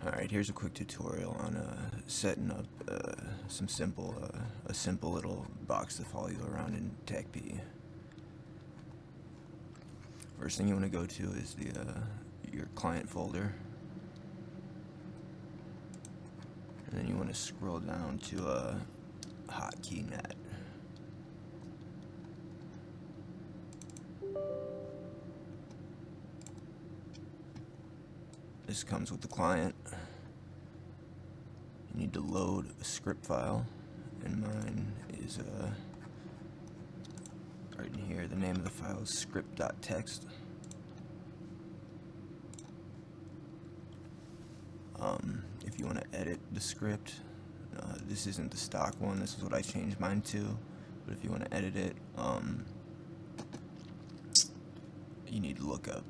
Alright, here's a quick tutorial on setting up a simple little box to follow you around in TACP. First thing you want to go to is your client folder, and then you want to scroll down to HotKeyNet. This comes with the client. You need to load a script file, and mine is right in here. The name of the file is script.txt. If you want to edit the script, this isn't the stock one. This is what I changed mine to. But if you want to edit it, you need to look up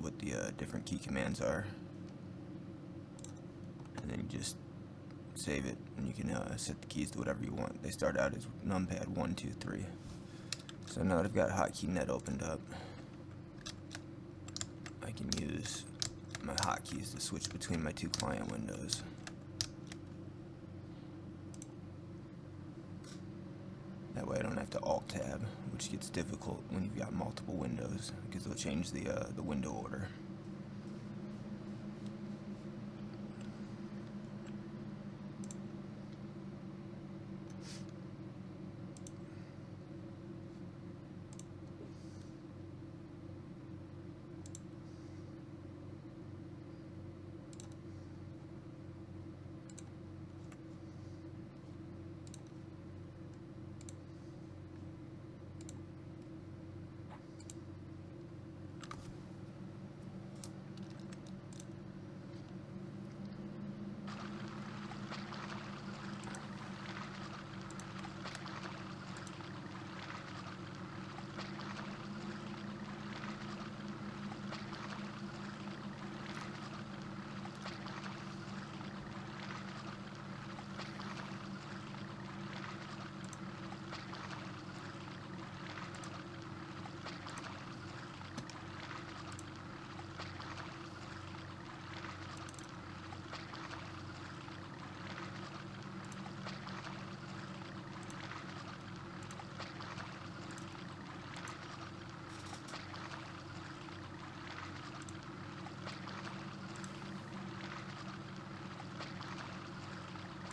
what the different key commands are, and then you just save it, and you can set the keys to whatever you want. They start out as numpad 1, 2, 3. So now that I've got HotKeyNet opened up, I can use my hotkeys to switch between my two client windows. That way I don't have to Alt-Tab, which gets difficult when you've got multiple windows, because they'll change the window order.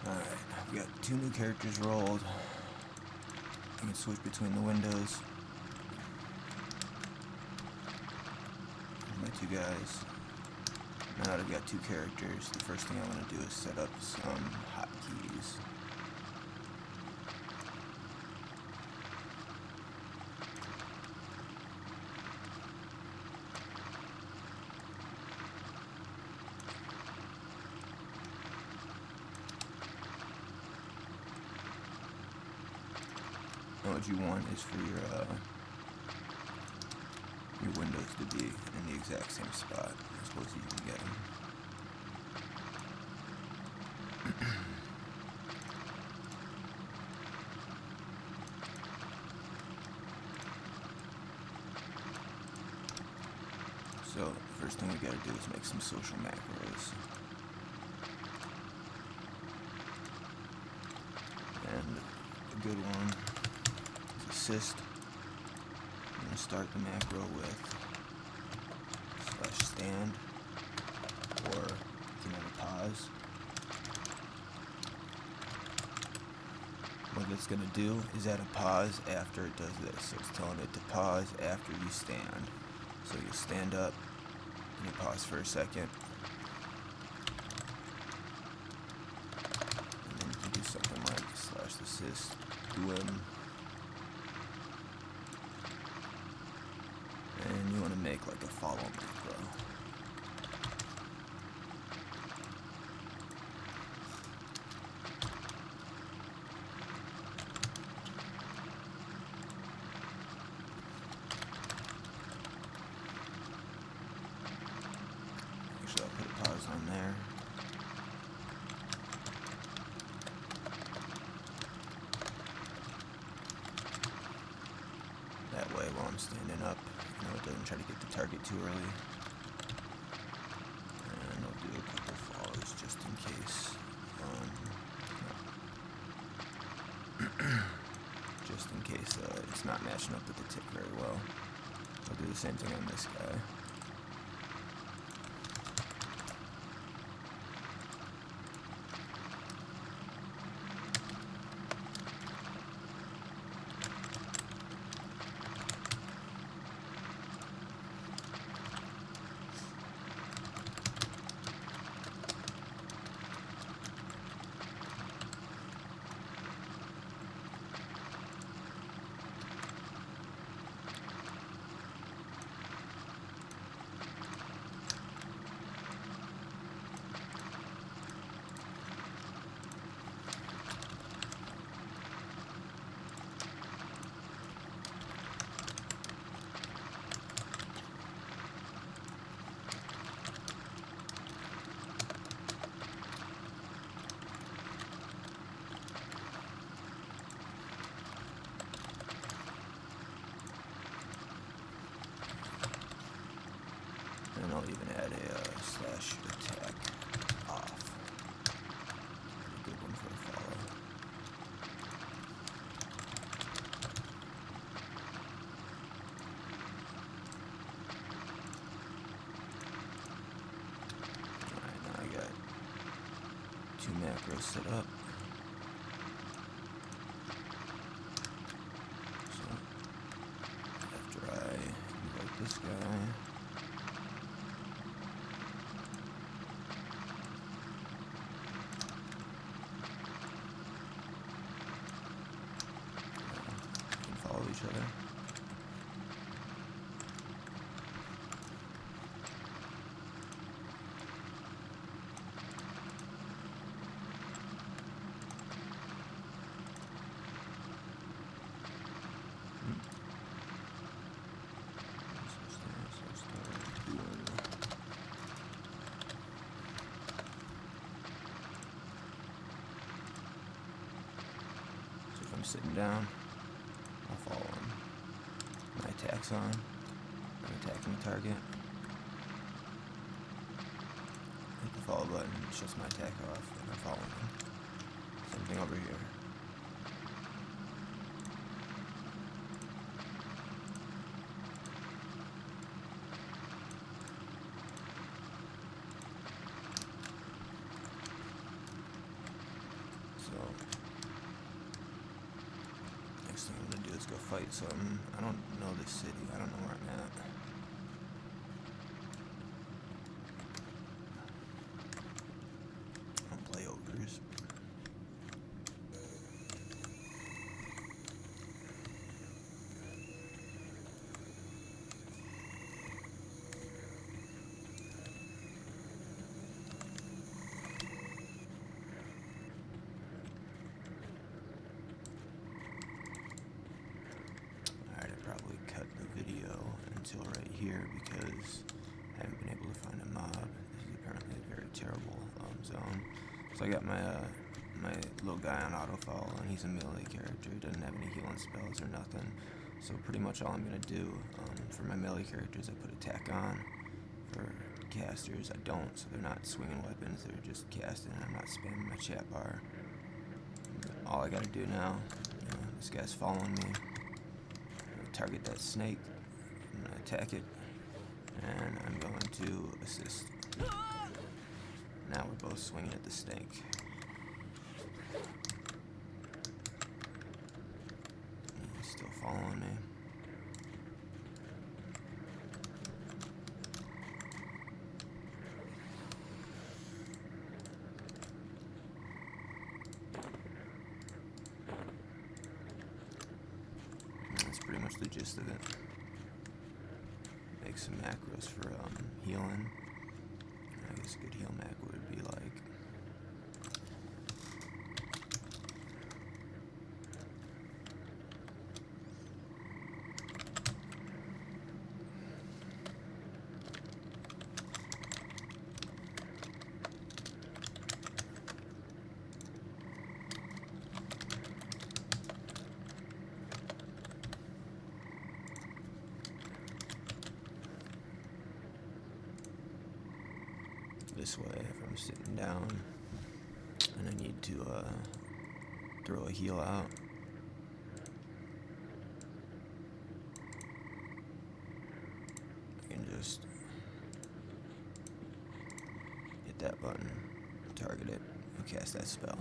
Alright, we got 2 new characters rolled. I can switch between the windows. Here's my 2 guys. Now that I've got 2 characters, the first thing I want to do is set up some hotkeys. And what you want is for your windows to be in the exact same spot as close as you can get them. So the first thing we gotta do is make some social macros. And a good one is assist. I'm going to start the macro with /stand, or you can have a pause. What it's going to do is add a pause after it does this. So it's telling it to pause after you stand. So you stand up and you pause for a second. And then you can do something like /assist UM. And you want to make like a follow macro. Actually, I'll put a pause on there. That way, while I'm standing up, it doesn't try to get the target too early. And I'll do a couple follows just not matching up with the tick very well. I'll do the same thing on this guy. And I'll even add a slash attack off. A good one for a follow. Alright, now I got 2 macros set up. So after I invoke this guy, follow each other. So if I'm sitting down, I'll follow him. My attack's on. I'm attacking the target. Hit the follow button, it shuts my attack off, and I'm following him. Same thing over here. So next thing I'm gonna do is go fight something. I don't know this city. I don't know where I'm at. I don't play ogres. Alright, I probably cut the video until right here because I haven't been able to find a mob. This is apparently a very terrible zone. So I got my my little guy on autofollow, and he's a melee character. He doesn't have any healing spells or nothing. So pretty much all I'm gonna do for my melee characters, I put attack on. For casters, I don't, so they're not swinging weapons. They're just casting, and I'm not spamming my chat bar. All I gotta do now, this guy's following me. Target that snake. I'm gonna attack it, and I'm going to assist. Now we're both swinging at the snake. He's still following me. That's pretty much the gist of it. Make some macros for healing. I guess a good heal macro would be like this way if I'm sitting down and I need to throw a heal out. just hit that button, target it, and cast that spell.